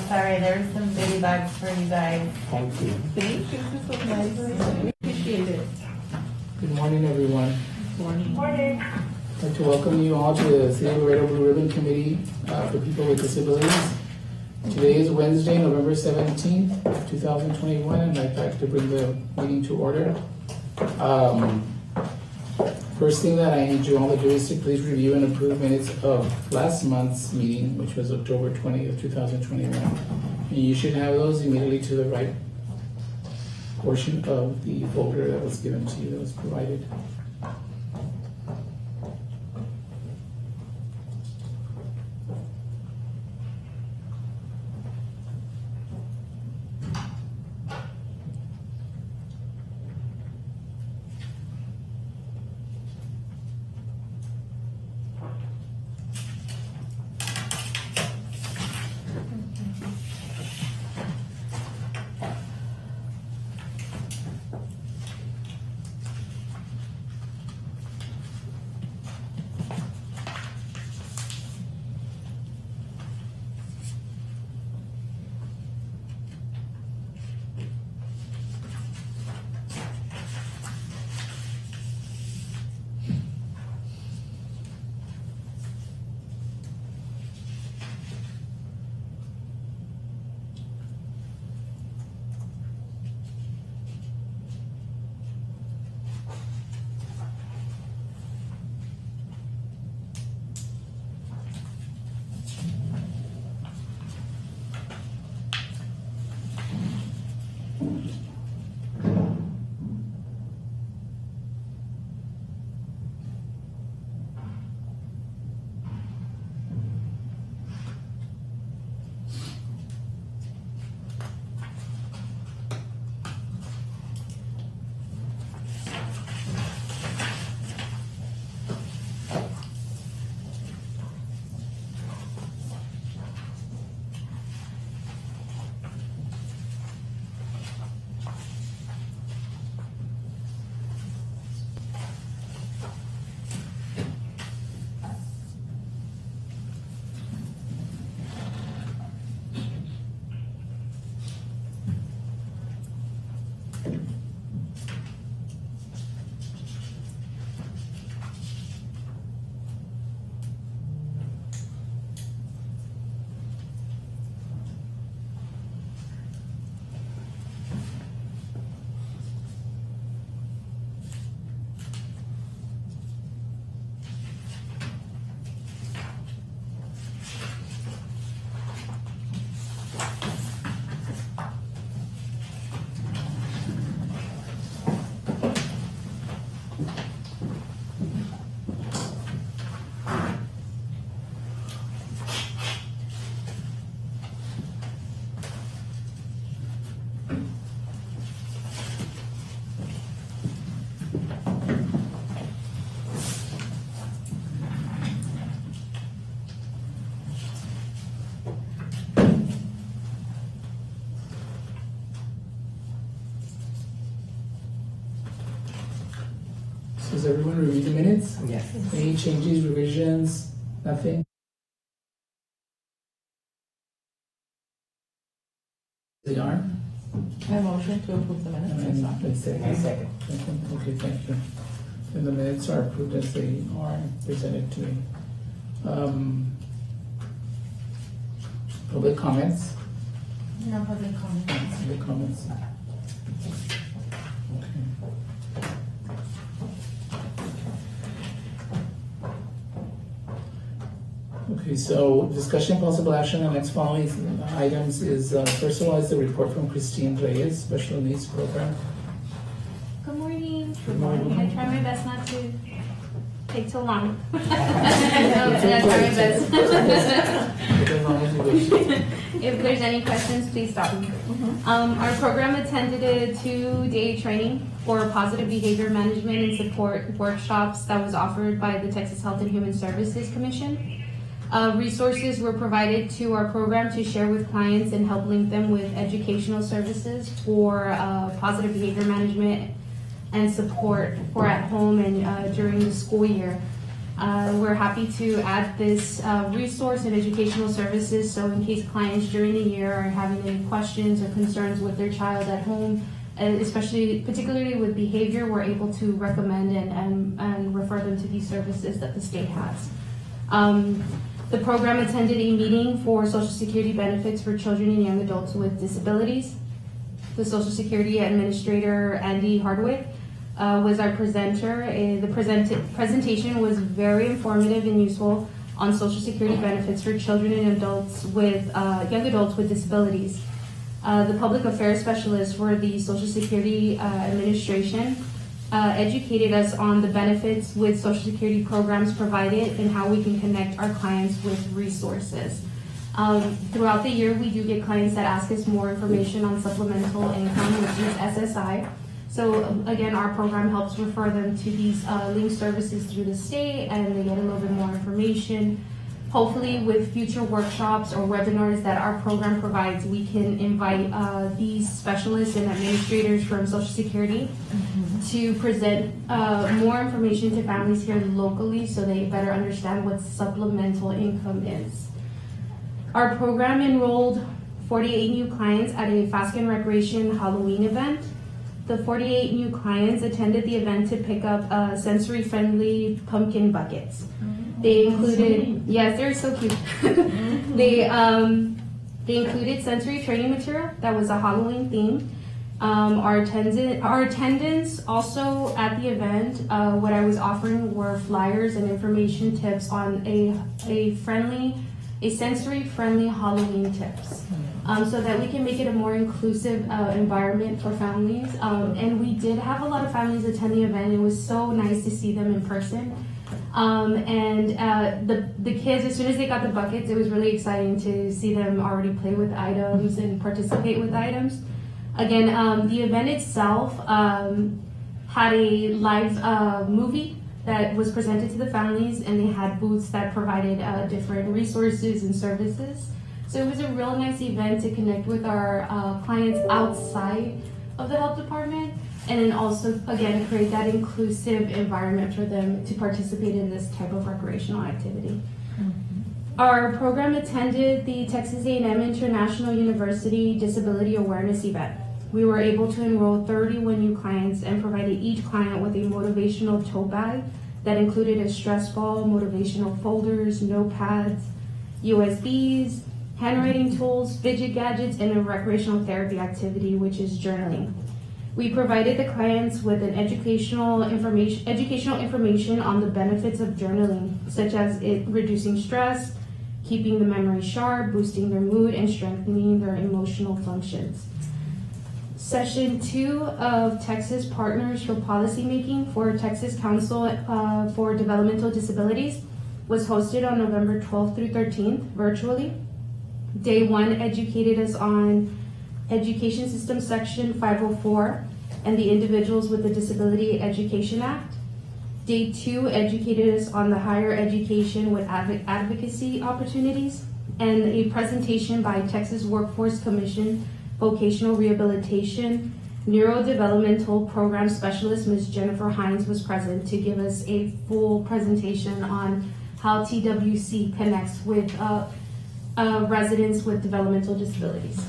sorry, there's some goodie bags for you guys. Thank you. Thank you, this is so nice. We appreciate it. Good morning, everyone. Morning. I'd like to welcome you all to the City of Laredo Blue Ribbon Committee for People with Disabilities. Today is Wednesday, November 17th, 2021, and I'd like to bring the meeting to order. First thing that I need you all to do is to please review and approve minutes of last month's meeting, which was October 20th, 2021. And you should have those immediately to the right portion of the folder that was given to you, that was provided. Does everyone review the minutes? Yes. Any changes, revisions, nothing? They are? I motion to approve the minutes. I second. Okay, thank you. And the minutes are approved as they are presented to me. Public comments? No public comments. Public comments? Okay. Okay, so discussion possible action on next following items is, first of all, is the report from Christine Reyes, Special Needs Program. Good morning. Good morning. I try my best not to take so long. No, I try my best. As long as you wish. If there's any questions, please stop me. Our program attended a 2-day training for positive behavior management and support workshops that was offered by the Texas Health and Human Services Commission. Resources were provided to our program to share with clients and help link them with educational services for positive behavior management and support for at home and during the school year. We're happy to add this resource and educational services, so in case clients during the year are having any questions or concerns with their child at home, and particularly with behavior, we're able to recommend and refer them to these services that the state has. The program attended a meeting for Social Security benefits for children and young adults with disabilities. The Social Security Administrator, Andy Hardwick, was our presenter. The presentation was very informative and useful on Social Security benefits for children and adults with young adults with disabilities. The public affairs specialist for the Social Security Administration educated us on the benefits with Social Security programs provided and how we can connect our clients with resources. Throughout the year, we do get clients that ask us more information on supplemental income, which is SSI. So again, our program helps refer them to these linked services through the state, and they get a little bit more information. Hopefully with future workshops or webinars that our program provides, we can invite these specialists and administrators from Social Security to present more information to families here locally so they better understand what supplemental income is. Our program enrolled 48 new clients at a Fasken Recreation Halloween event. The 48 new clients attended the event to pick up sensory-friendly pumpkin buckets. They included, yes, they're so cute. They included sensory training material that was a Halloween theme. Our attendance also at the event, what I was offering were flyers and information tips on a sensory-friendly Halloween tips. So that we can make it a more inclusive environment for families. And we did have a lot of families attend the event. It was so nice to see them in person. The kids, as soon as they got the buckets, it was really exciting to see them already play with items and participate with items. Again, the event itself had a live movie that was presented to the families, and they had booths that provided different resources and services. So it was a real nice event to connect with our clients outside of the health department, and then also, again, create that inclusive environment for them to participate in this type of recreational activity. Our program attended the Texas A&M International University Disability Awareness event. We were able to enroll 31 new clients and provided each client with a motivational tote bag that included a stress ball, motivational folders, notepads, USBs, handwriting tools, fidget gadgets, and a recreational therapy activity, which is journaling. We provided the clients with an educational information on the benefits of journaling, such as it reducing stress, keeping the memory sharp, boosting their mood, and strengthening their emotional functions. Session 2 of Texas Partners for Policymaking for Texas Council for Developmental Disabilities was hosted on November 12th through 13th virtually. Day 1 educated us on Education System Section 504 and the Individuals with the Disability Education Act. Day 2 educated us on the higher education with advocacy opportunities, and a presentation by Texas Workforce Commission Vocational Rehabilitation Neurodevelopmental Program Specialist Ms. Jennifer Hines was present to give us a full presentation on how TWC connects with residents with developmental disabilities.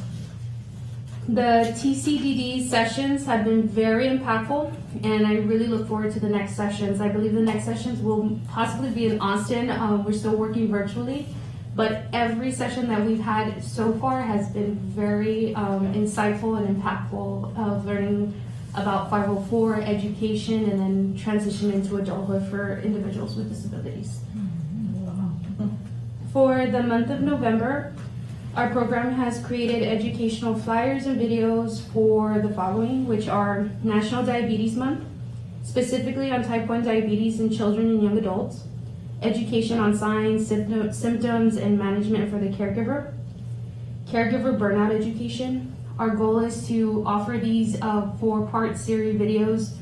The TCDD sessions have been very impactful, and I really look forward to the next sessions. I believe the next sessions will possibly be in Austin. We're still working virtually, but every session that we've had so far has been very insightful and impactful of learning about 504 education and then transition into adulthood for individuals with disabilities. For the month of November, our program has created educational flyers and videos for the following, which are National Diabetes Month, specifically on type 1 diabetes in children and young adults, education on signs, symptoms, and management for the caregiver, caregiver burnout education. Our goal is to offer these 4-part series videos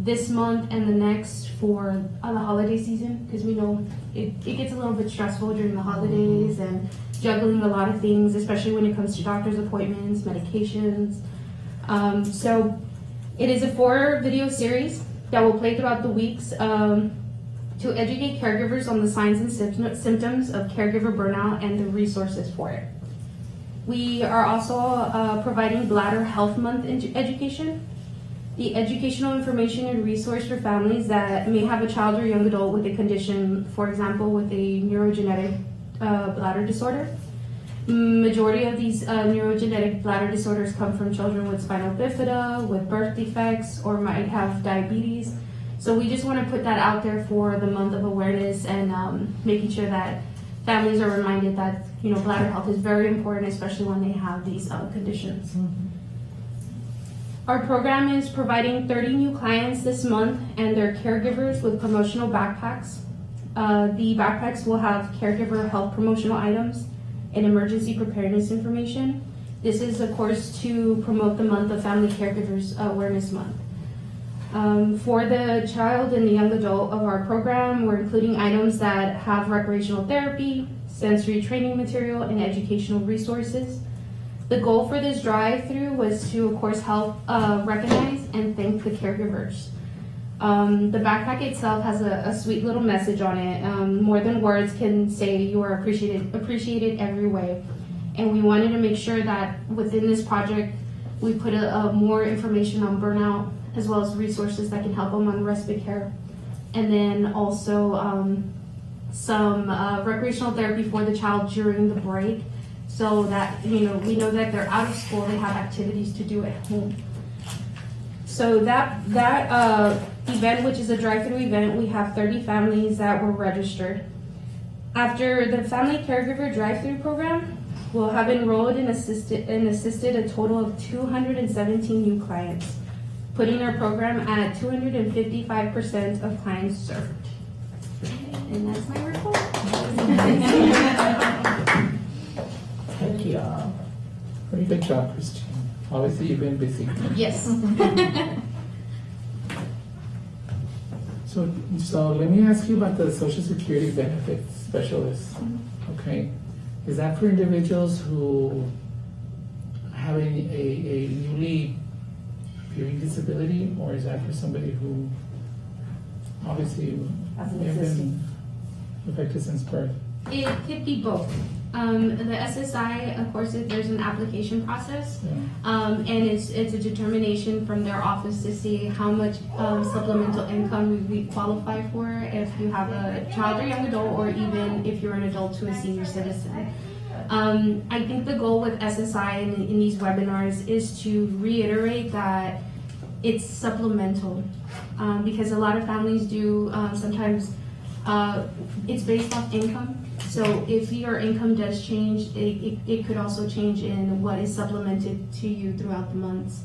this month and the next for the holiday season, because we know it gets a little bit stressful during the holidays and juggling a lot of things, especially when it comes to doctor's appointments, medications. So it is a 4 video series that will play throughout the weeks. to educate caregivers on the signs and symptoms of caregiver burnout and the resources for it. We are also providing Bladder Health Month education. The educational information and resource for families that may have a child or young adult with a condition, for example, with a neurogenetic bladder disorder. Majority of these neurogenetic bladder disorders come from children with spinal bifida, with birth defects, or might have diabetes. So we just want to put that out there for the month of awareness and making sure that families are reminded that, you know, bladder health is very important, especially when they have these conditions. Our program is providing 30 new clients this month and their caregivers with promotional backpacks. The backpacks will have caregiver health promotional items and emergency preparedness information. This is, of course, to promote the month of Family Caregivers Awareness Month. For the child and the young adult of our program, we're including items that have recreational therapy, sensory training material, and educational resources. The goal for this drive-through was to, of course, help recognize and thank the caregivers. The backpack itself has a sweet little message on it. More than words can say you are appreciated every way. And we wanted to make sure that within this project, we put more information on burnout, as well as resources that can help them on respite care. And then also some recreational therapy for the child during the break, so that, you know, we know that they're out of school, they have activities to do at home. So that event, which is a drive-through event, we have 30 families that were registered. After the Family Caregiver Drive-Through Program, we'll have enrolled and assisted a total of 217 new clients, putting our program at 255% of clients served. And that's my report. Thank you. Pretty good job, Christine. Obviously, you've been busy. Yes. So let me ask you about the Social Security benefits specialist. Okay, is that for individuals who have a newly appearing disability, or is that for somebody who obviously As an may have been existing. affected since birth? It could be both. The SSI, of course, there's an application process, Yeah. and it's a determination from their office to see how much supplemental income we qualify for if you have a child or young adult, or even if you're an adult to a senior citizen. I think the goal with SSI in these webinars is to reiterate that it's supplemental, because a lot of families do sometimes it's based off income. So if your income does change, it could also change in what is supplemented to you throughout the months.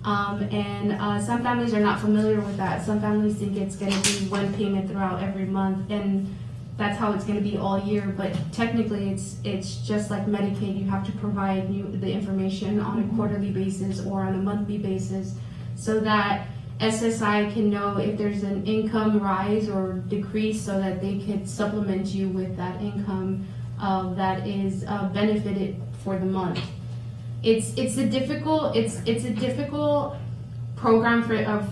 And some families are not familiar with that. Some families think it's going to be one payment throughout every month, and that's how it's going to be all year. But technically, it's just like Medicaid. You have to provide the information on a quarterly basis or on a monthly basis, so that SSI can know if there's an income rise or decrease, so that they could supplement you with that income that is benefited for the month. It's a difficult program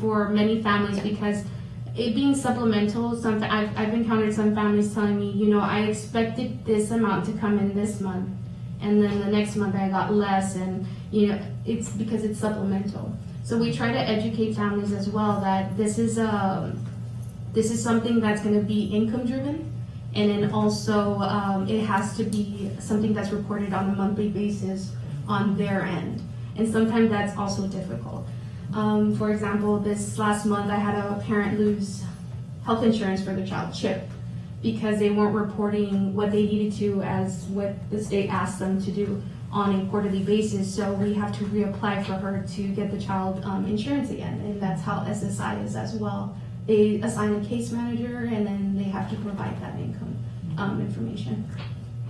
for many families, because it being supplemental, I've encountered some families telling me, you know, I expected this amount to come in this month, and then the next month I got less, and you know, it's because it's supplemental. So we try to educate families as well that this is something that's going to be income driven, and then also it has to be something that's reported on a monthly basis on their end, and sometimes that's also difficult. For example, this last month I had a parent lose health insurance for their child, CHIP, because they weren't reporting what they needed to as what the state asked them to do on a quarterly basis. So we have to reapply for her to get the child insurance again, and that's how SSI is as well. They assign a case manager, and then they have to provide that income information.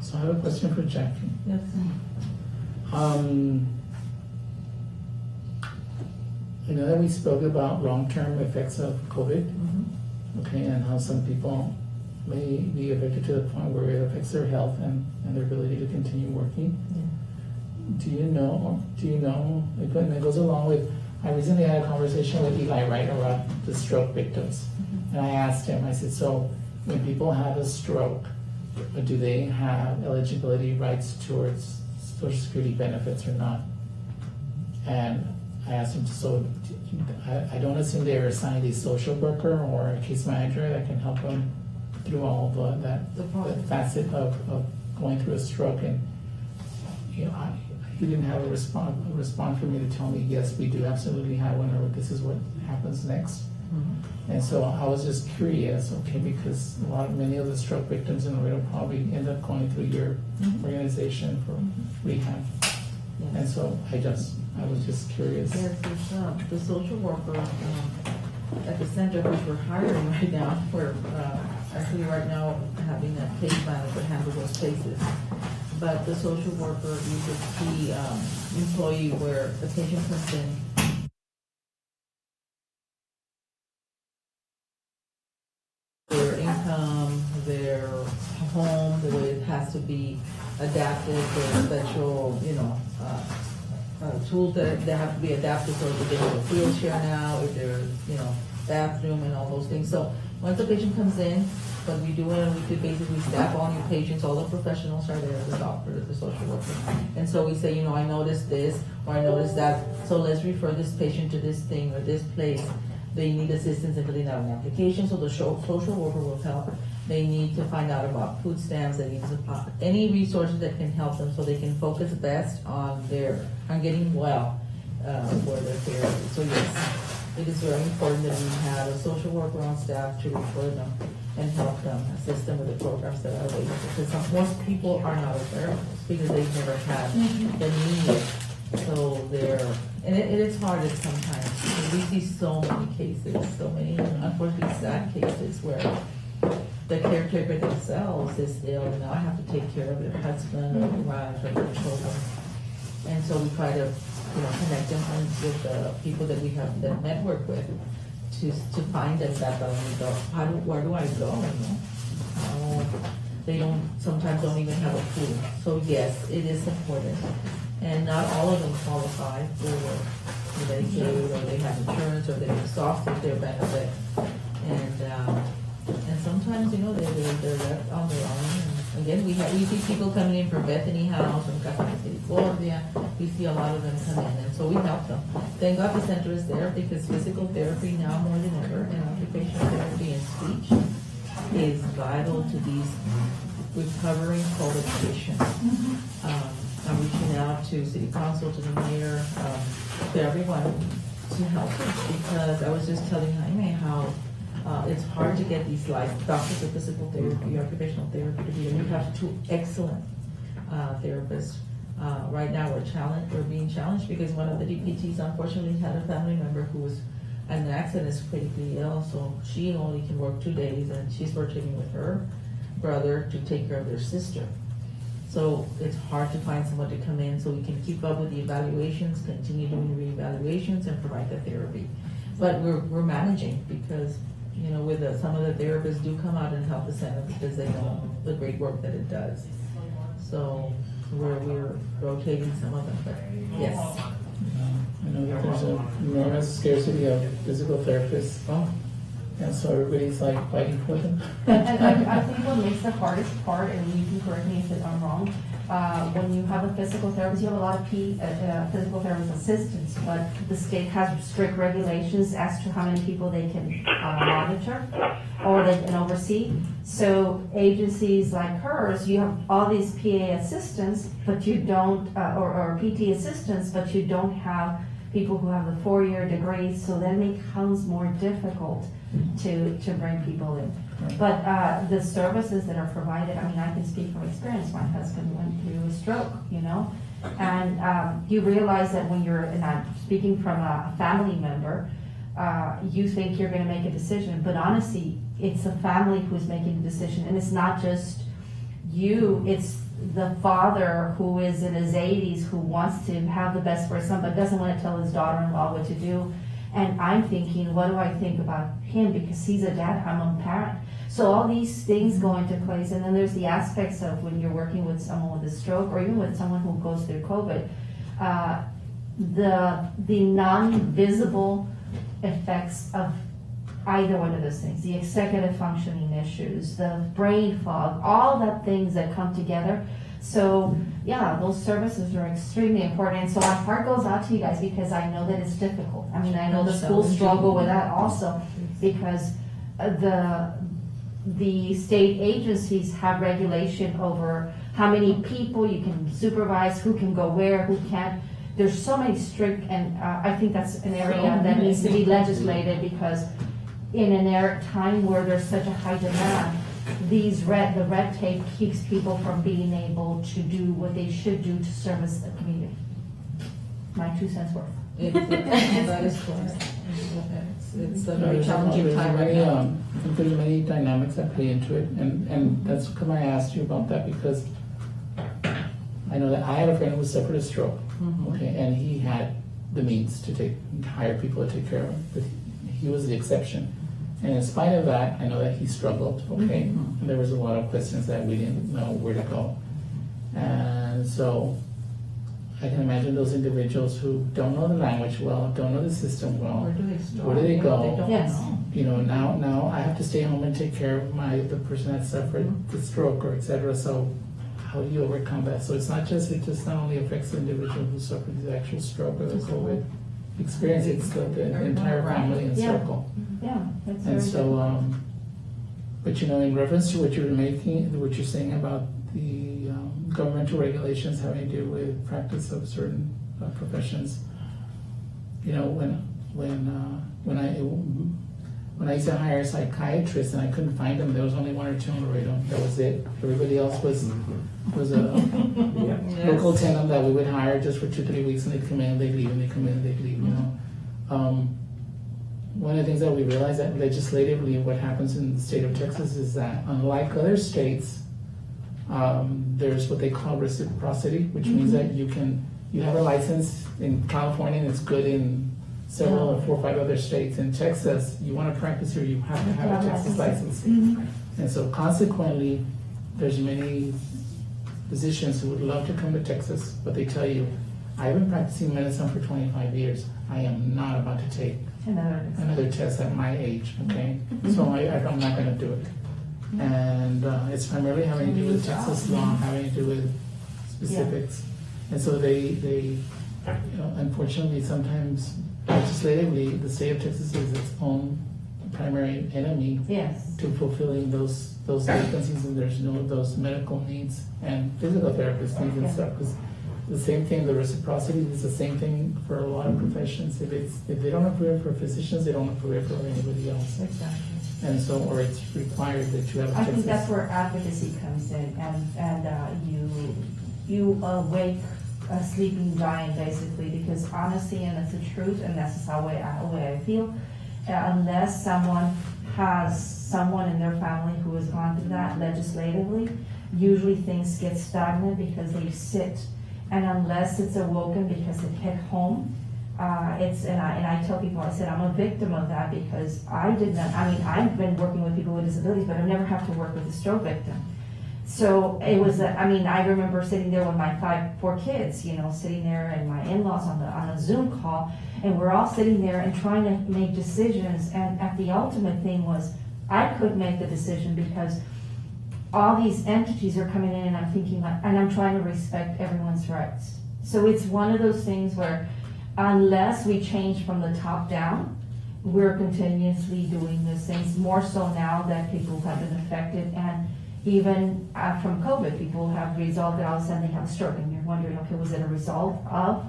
So I have a question for Jackie. Yes. I know that we spoke about long-term effects of COVID, okay, and how some people may be affected to the point where it affects their health and their ability to continue working. Do you know, and it goes along with, I recently had a conversation with Eli, right, about the stroke victims. And I asked him, I said, so when people have a stroke, do they have eligibility rights towards Social Security benefits or not? And I asked him, so I don't assume they are assigned a social worker or a case manager that can help them through all the facet of going through a stroke. And he didn't have a response for me to tell me, yes, we do absolutely have one, or this is what happens next. Mm-hmm. And so I was just curious, okay, because many of the stroke victims in Laredo probably end up going through your organization for rehab. Yes. And so I was just curious. Yes, the social worker at the center, which we're hiring right now, we're actually right now having a case manager handle those cases. But the social worker is a key employee where the patient comes in. Their income, their home, the way it has to be adapted, their special, tools that have to be adapted, so if they have a wheelchair now, if there's, bathroom and all those things. So once the patient comes in, what we do is we could basically staff all your patients, all the professionals are there, the doctor, the social worker. And so we say, I noticed this, or I noticed that, so let's refer this patient to this thing or this place. They need assistance in filling out an application, so the social worker will help. They need to find out about food stamps, they need to any resources that can help them so they can focus best on getting well for their therapy. So yes, it is very important that we have a social worker on staff to refer them and help them, assist them with the programs that are available. Because most people are not aware because they've never had the need. So and it is hard sometimes. We see so many cases, so many unfortunately sad cases where the caretaker themselves is ill and now have to take care of their husband or wife or their children. And so we try to, connect them with the people that we have that network with to find them that where do I go? They sometimes don't even have a clue. So yes, it is important. And not all of them qualify for Medicaid, or they have insurance, or they've exhausted their benefit. And sometimes, they're left on their own. And again, we see people coming in from Bethany House, from Casa Misericordia. We see a lot of them come in, and so we help them. Thank God the center is there, because physical therapy now more than ever, and occupational therapy and speech is vital to these recovering COVID patients. I'm reaching out to City Council, to the mayor, to everyone to help us, because I was just telling Jaime how it's hard to get these doctors of physical therapy, occupational therapy to be there. We have two excellent therapists. Right now we're being challenged because one of the DPTs unfortunately had a family member who was in an accident, is critically ill, so she only can work 2 days, and she's working with her brother to take care of their sister. So it's hard to find someone to come in so we can keep up with the evaluations, continue doing re-evaluations, and provide the therapy. But we're managing because, some of the therapists do come out and help the center because they know the great work that it does. So we're rotating some of them, but yes. I know that there's an enormous scarcity of physical therapists. And so everybody's fighting for them. And I think what makes the hardest part, and you can correct me if I'm wrong, when you have a physical therapist, you have a lot of physical therapist assistants, but the state has strict regulations as to how many people they can monitor or they can oversee. So agencies like hers, you have all these PA assistants, but you don't, or PT assistants, but you don't have people who have the 4-year degrees, so then it becomes more difficult to bring people in. But the services that are provided, I can speak from experience. My husband went through a stroke, and you realize that when you're, and I'm speaking from a family member, you think you're going to make a decision, but honestly, it's the family who's making the decision, and it's not just you, it's the father who is in his 80s who wants to have the best for his son, but doesn't want to tell his daughter-in-law what to do. And I'm thinking, what do I think about him? Because he's a dad, I'm a parent. So all these things go into place. And then there's the aspects of when you're working with someone with a stroke, or even with someone who goes through COVID, the non-visible effects of either one of those things, the executive functioning issues, the brain fog, all the things that come together. So, yeah, those services are extremely important. And so my heart goes out to you guys because I know that it's difficult. I mean, I know the schools struggle with that also because the state agencies have regulation over how many people you can supervise, who can go where, who can't. There's so many strict, and I think that's an area that needs to be legislated because in an time where there's such a high demand, the red tape keeps people from being able to do what they should do to service the community. My 2 cents worth. That is correct. It's a very challenging time right now. There's many dynamics that play into it, and that's come I asked you about that because I know that I had a friend who suffered a stroke, okay, and he had the means to hire people to take care of him, but he was the exception. And in spite of that, I know that he struggled, okay, and there was a lot of questions that we didn't know where to go. And so I can imagine those individuals who don't know the language well, don't know the system well. Where do they start? Where do they go? They don't Yes. know. You know, now I have to stay home and take care of the person that suffered the stroke or et cetera. So how do you overcome that? So it just not only affects the individual who suffered the actual stroke or the COVID experience, it's the entire family and Yeah. circle. Yeah, that's And very so, but you know, in reference to what you're saying about the governmental regulations having to do with practice of certain professions, you know, when I used to hire psychiatrists and I couldn't find them, there was only 1 or 2 in Laredo. That was it. Everybody else was a local tenant that we would hire just for 2-3 weeks, and they'd come in, they'd leave, and they'd come in, they'd leave. You know, one of the things that we realized that legislatively, what happens in the state of Texas is that unlike other states, there's what they call reciprocity, which means that you have a license in California and it's good in several or 4 or 5 other states. In Texas, you want to practice here, you have to have a Texas license. And so consequently, there's many physicians who would love to come to Texas, but they tell you, I've been practicing medicine for 25 years. I am not about to take another test at my age, okay? So I'm not gonna do it. And it's primarily having to do with Texas law, having to do with specifics. And so they, you know, unfortunately, sometimes legislatively, the state of Texas is its own primary enemy to fulfilling those vacancies, and there's no those medical needs and physical therapist needs and stuff. Because the same thing, the reciprocity is the same thing for a lot of professions. If they don't approve it for physicians, they don't approve it for anybody else. Exactly. And so, or it's required that you have a I Texas. think that's where advocacy comes in, and you awake a sleeping giant basically, because honestly, and that's the truth, and that's just the way I feel, unless someone has someone in their family who has gone through that legislatively, usually things get stagnant because they sit, and unless it's awoken because it hit home, and I tell people, I said, I'm a victim of that because I've been working with people with disabilities, but I've never had to work with a stroke victim. So it was, I remember sitting there with my 4 kids, you know, sitting there and my in-laws on a Zoom call, and we're all sitting there and trying to make decisions, and the ultimate thing was, I couldn't make the decision because all these entities are coming in, and I'm thinking, and I'm trying to respect everyone's rights. So it's one of those things where unless we change from the top down, we're continuously doing these things, more so now that people have been affected, and even from COVID, people have resolved that all of a sudden they have a stroke, and you're wondering, okay, was it a result of?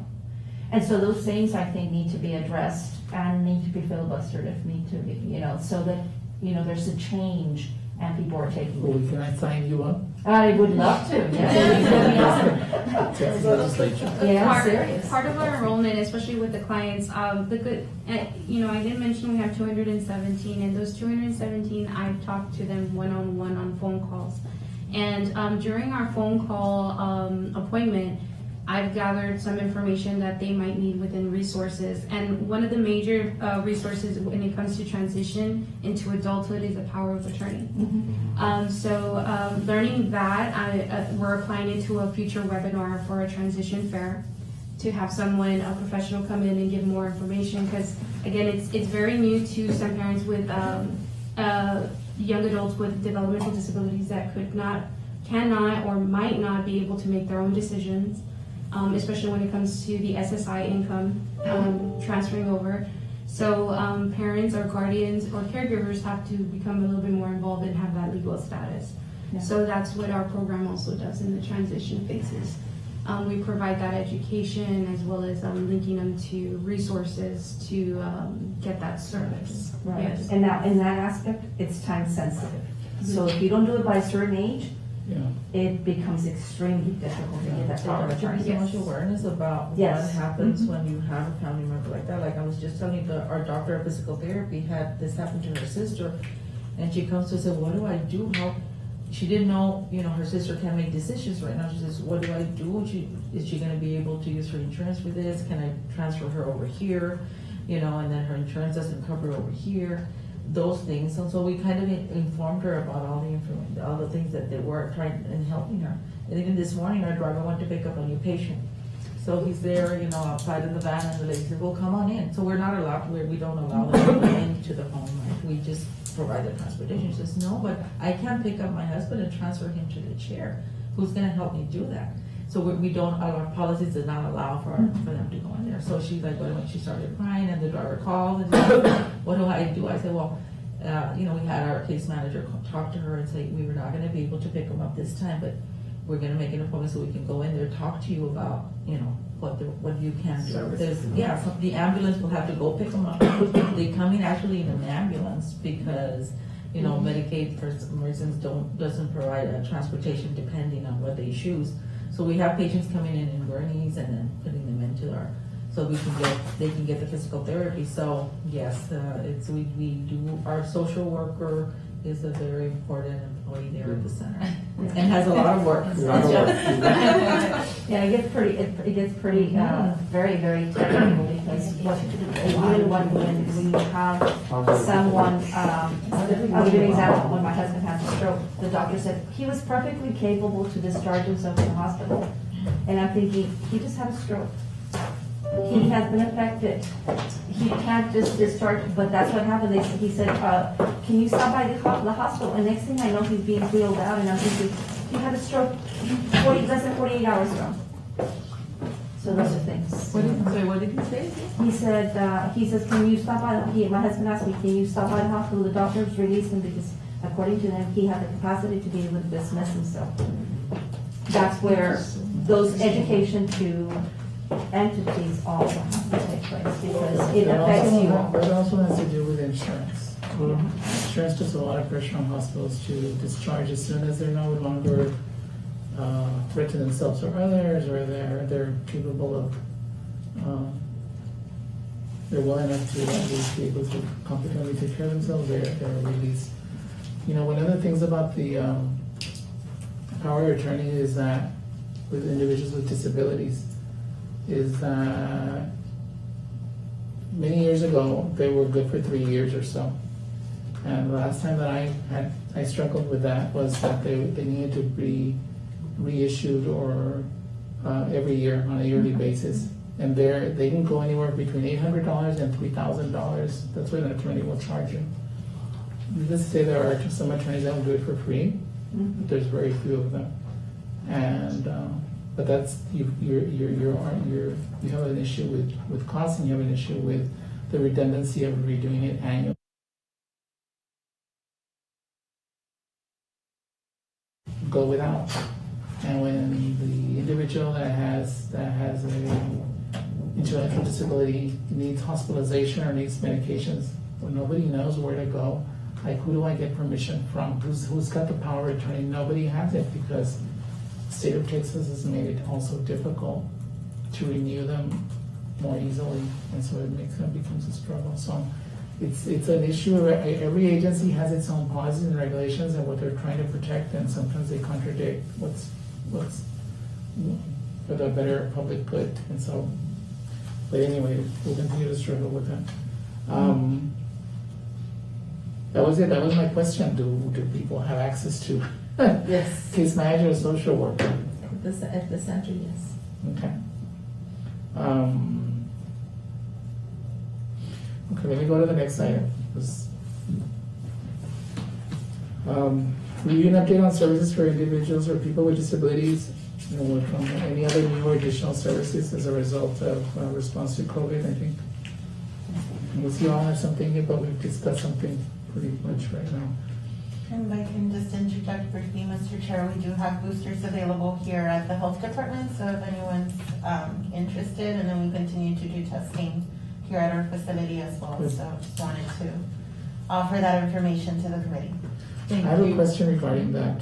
And so those things, I think, need to be addressed and need to be filibustered if need to be, you know, so that, you know, there's a change and people are taking Well, it. can I sign you up? I would love to, yeah. Texas legislature. Yeah, serious. Part of our enrollment, especially with the clients, I did mention we have 217, and those 217, I've talked to them one-on-one on phone calls. And during our phone call appointment, I've gathered some information that they might need within resources. And one of the major resources when it comes to transition into adulthood is a power of attorney. Learning that, we're applying it to a future webinar for a transition fair to have someone, a professional, come in and give more information, because Again, it's very new to some parents with young adults with developmental disabilities that cannot, or might not be able to make their own decisions, especially when it comes to the SSI income transferring over. So parents or guardians or caregivers have to become a little bit more involved and have that legal status. Yeah. So that's what our program also does in the transition phases. We provide that education as well as linking them to resources to get that service. Right, Yes. and now, in that aspect, it's time sensitive. So if you don't do it by a certain age, Yeah. it becomes extremely difficult to get that power of There should be attorney. so much awareness about what Yes. happens when you have a family member like that. Like I was just telling you, our doctor of physical therapy had this happen to her sister, and she comes to us and said, "What do I do? How?" She didn't know, her sister can't make decisions right now. She says, "What do I do? Is she gonna be able to use her insurance for this? Can I transfer her over here? And then her insurance doesn't cover over here." Those things, and so we kind of informed her about all the things that they were trying and helping her. And even this morning, our driver went to pick up a new patient. So he's there, outside of the van, and the lady said, "Well, come on in." So we're not allowed, we don't allow them to go into the home, right? We just provide the transportation. She says, "No, but I can't pick up my husband and transfer him to the chair. Who's gonna help me do that?" So we don't, our policies does not allow for them to go in there. So she's like, when she started crying, and the driver called and said, "What do I do?" I said, "Well, we had our case manager talk to her and say, we were not gonna be able to pick him up this time, but we're gonna make an appointment so we can go in there, talk to you about, what you can do." So the ambulance will have to go pick them up. They come in actually in an ambulance because, Medicaid for some reasons doesn't provide a transportation depending on what they choose. So we have patients coming in gurneys and then putting them into so they can get the physical therapy. So yes, we do, our social worker is a very important employee there at the center and has a lot of work. Yeah, it gets pretty, very, very technical because when you have someone, I'll give you an example. When my husband had a stroke, the doctor said he was perfectly capable to discharge himself from the hospital. And I'm thinking, he just had a stroke. He has been affected. He can't just discharge, but that's what happened. He said, "Can you stop by the hospital?" And next thing I know, he's being wheeled out, and I'm thinking, he had a stroke less than 48 hours ago. So those are things. What did he say? He says, "Can you stop by?" My husband asked me, "Can you stop by the hospital?" The doctors released him because, according to them, he had the capacity to be able to dismiss himself. That's where those education to entities also have to take place because it affects you. That also has to do with insurance. Insurance puts a lot of pressure on hospitals to discharge as soon as they're no longer threat to themselves or others, or they're capable of, they're well enough to at least be able to competently take care of themselves. They're released. One of the things about the power of attorney is that with individuals with disabilities is that many years ago they were good for 3 years or so, and the last time that I struggled with that was that they needed to be reissued or every year on a yearly basis, and they didn't go anywhere between $800 and $3,000. That's what an attorney will charge you. Needless to say, there are some attorneys that will do it for free. But there's very few of them, and but that's you have an issue with costs, and you have an issue with the redundancy of redoing it annually. Go without, and when the individual that has a intellectual disability needs hospitalization or needs medications, well, nobody knows where to go. Like, who do I get permission from? Who's got the power of attorney? Nobody has it because the state of Texas has made it also difficult to renew them more easily, and so it becomes a struggle. So it's an issue. Every agency has its own policies and regulations and what they're trying to protect, and sometimes they contradict what's for the better public good. And so, but anyway, we'll continue to struggle with that. That was it. That was my question. Do people have access to Yes. case manager or social worker? At the center, yes. Okay. Okay, let me go to the next item. Review and update on services for individuals or people with disabilities. Any other new or additional services as a result of response to COVID, I think. Unless you all have something here, but we've discussed something pretty much right now. And I can just interject briefly, Mr. Chair, we do have boosters available here at the health department, so if anyone's interested, and then we continue to do testing here at our facility as well, Good. so just wanted to offer that information to the committee. Thank I have a you. question regarding that.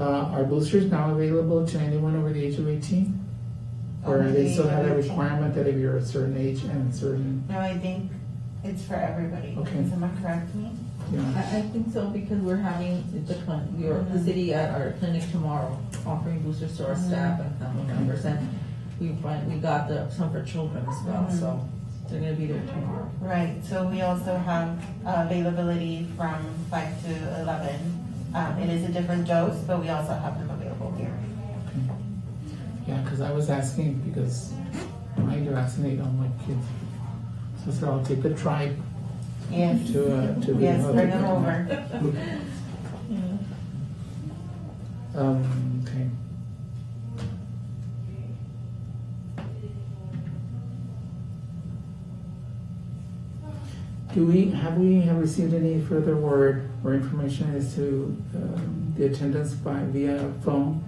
Are boosters now available to anyone over the age of 18? Or Over do the they still age have of that 18. requirement that if you're a certain age and certain, No, I think it's for everybody. Okay. Am I correct, me? you know? I think so, because we're having the city at our clinic tomorrow, offering boosters to our staff and family members, and we got some for children as well, so they're gonna be there tomorrow. Right, so we also have availability from 5 to 11. It is a different dose, but we also have them available here. Yeah, because I was asking because I need to vaccinate all my kids. So I'll take the tribe Yes, to yes, bring them over. Okay. Have we received any further word or information as to the attendance via phone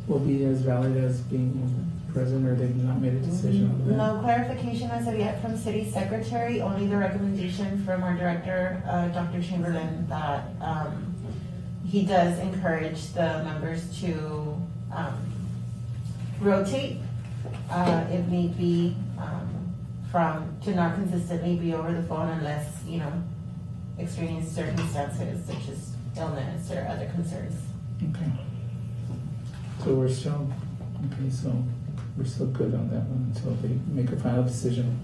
will be as valid as being present, or they've not made a decision on that? No clarification as of yet from city secretary, only the recommendation from our director, Dr. Chamberlain, that he does encourage the members to rotate, if need be, to not consistently be over the phone unless, extraneous circumstances such as illness or other concerns. Okay. So we're still good on that one until they make a final decision.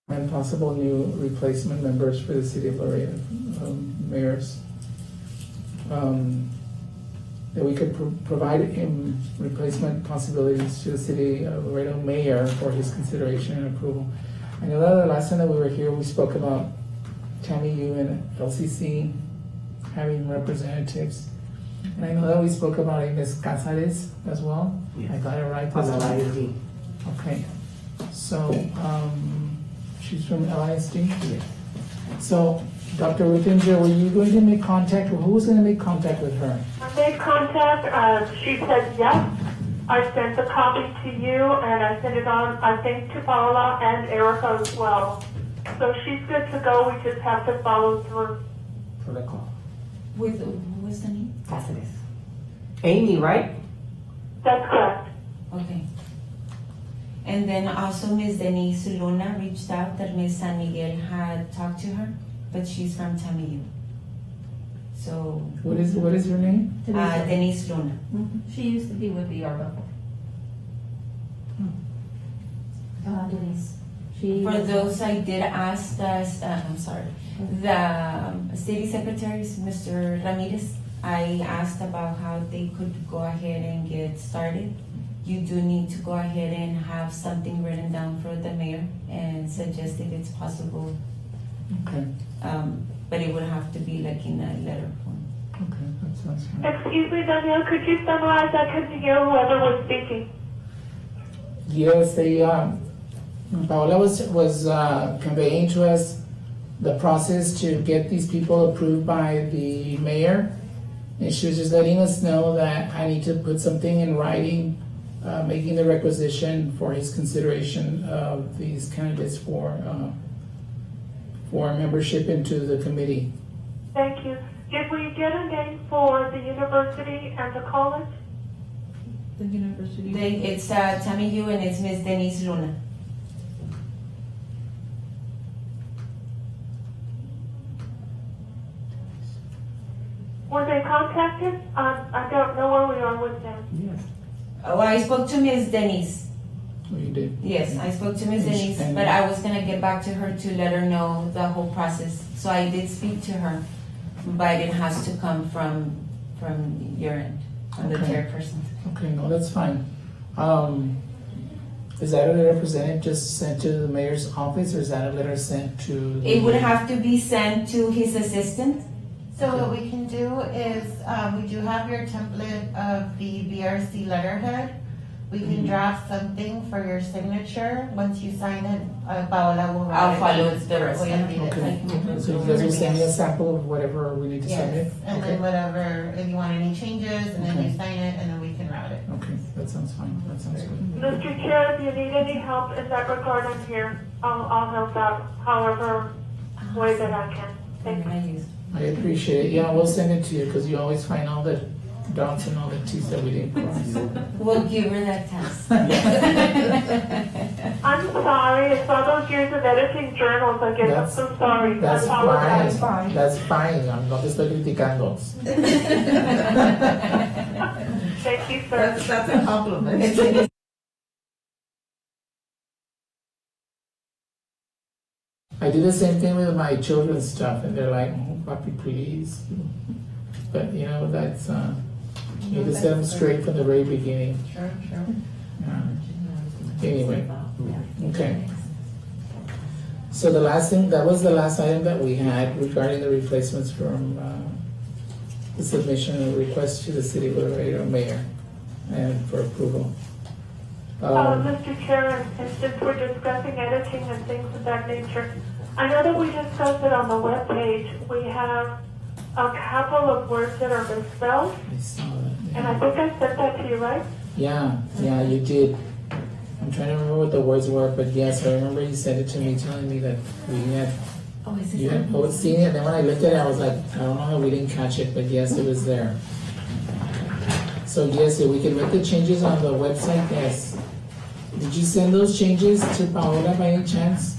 And possible new replacement members for the city of Laredo, mayors. That we could provide him replacement possibilities to the city of Laredo mayor for his consideration and approval. I know that the last time that we were here, we spoke about Tammy Yu and LCC having representatives. And I know that we spoke about Ms. Casares as well. I got it right this time. Okay. So, she's from LISD? Yes. So, Dr. Ruthinger, were you going to make contact, or who was going to make contact with her? I made contact, she said yes. I sent the copy to you and I sent it on, I think, to Paola and Erica as well. So she's good to go, we just have to follow through. Protocol. With, what's the name? Cáceres. Amy, right? That's correct. Okay. And then also Ms. Denise Luna reached out that Ms. San Miguel had talked to her, but she's from Tamiyu. So, What is your name? Denise Luna. She used to be with ER before. Denise. She. For those I did ask the city secretaries, Mr. Ramirez, I asked about how they could go ahead and get started. You do need to go ahead and have something written down for the mayor and suggest if it's possible. Okay, But it would have to be like in a letter form. okay, that sounds fine. Excuse me, Danielle, could you summarize? I couldn't hear whoever was speaking. Yes, Paola was conveying to us the process to get these people approved by the mayor. And she was just letting us know that I need to put something in writing, making the requisition for his consideration of these candidates for membership into the committee. Thank you. Did we get a name for the university and the college? The university. It's Tamiyu and it's Miss Denise Luna. Were they contacted? I don't know where we are with them. Yes. Oh, I spoke to Miss Denise. Oh, you did? Yes, I spoke to Miss And she- Denise, and- but I was gonna get back to her to let her know the whole process. So I did speak to her, but it has to come from your end. I'm the Okay. chairperson. Okay, no, that's fine. Is that a letter presented, just sent to the mayor's office, or is that a letter sent to? It would have to be sent to his assistant. So what we can do is, we do have your template of the BRC letterhead. We can draft something for your signature. Once you sign it, Paola will. I'll follow it. the rest. We'll read it. Okay, so you guys will send me a sample of whatever we need to submit? Yes, and Okay. then whatever, if you want any changes, and then you Okay. sign it, and then we can route it. Okay, that sounds fine, that sounds good. Mr. Chair, if you need any help in that regard, I'm here. I'll help out however way that I can. Thank you. I appreciate it. Yeah, we'll send it to you, because you always find all the dots and all the Ts that we didn't cross. We'll give her that task. I'm sorry, it's all those years of editing journals, I guess. I'm so sorry. I That's apologize. fine, that's fine, I'm no te estoy criticando. Thank you, sir. That's a compliment. I do the same thing with my children's stuff, and they're like, oh, papi, please. But, you know, that's, you need to set them straight from the very beginning. Sure. Anyway, okay. So the last thing, that was the last item that we had regarding the replacements from, the submission and request to the city moderator or mayor and for approval. Mr. Chair, and since we're discussing editing and things of that nature, I know that we discussed it on the webpage. We have a couple of words that are misspelled, I saw that, and I think I sent that to you, right? yeah, you did. I'm trying to remember what the words were, but yes, I remember you sent it to me telling me that we had, Oh, is you it? had both seen it, and then when I looked at it, I was like, I don't know how we didn't catch it, but yes, it was there. So yes, if we can make the changes on the website, yes. Did you send those changes to Paola by any chance?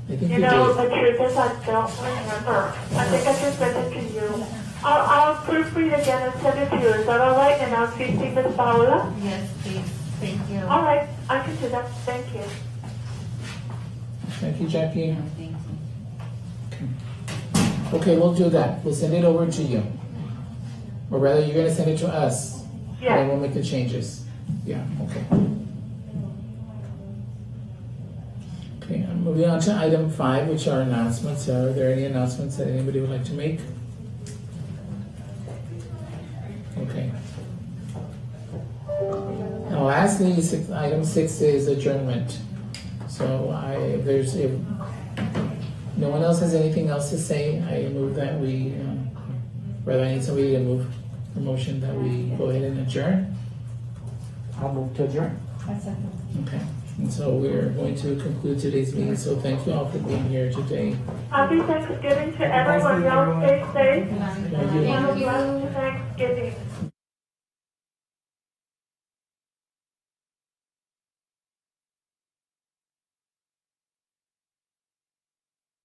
I think You you know, did. the truth is I don't remember. I think I just sent it to you. I'll proofread again and send it to you. Is that all right? And I'll CC Ms. Paola? Yes, please, thank you. All right, I can do that. Thank you. Thank you, Jackie. Okay, we'll do that. We'll send it over to you. Or rather, you're gonna send it to us. And then Yes. we'll make the changes. Yeah, okay. Okay, I'm moving on to item 5, which are announcements. Are there any announcements that anybody would like to make? Okay. Now lastly, item 6 is adjournment. So if no one else has anything else to say, I move that we, rather I need somebody to move a motion that we go ahead and adjourn. I'll move to adjourn. Okay, and so we're going to conclude today's meeting, so thank you all for being here today. Happy Thanksgiving to everyone. Y'all stay safe. Thank you. Have a blessed Thanksgiving.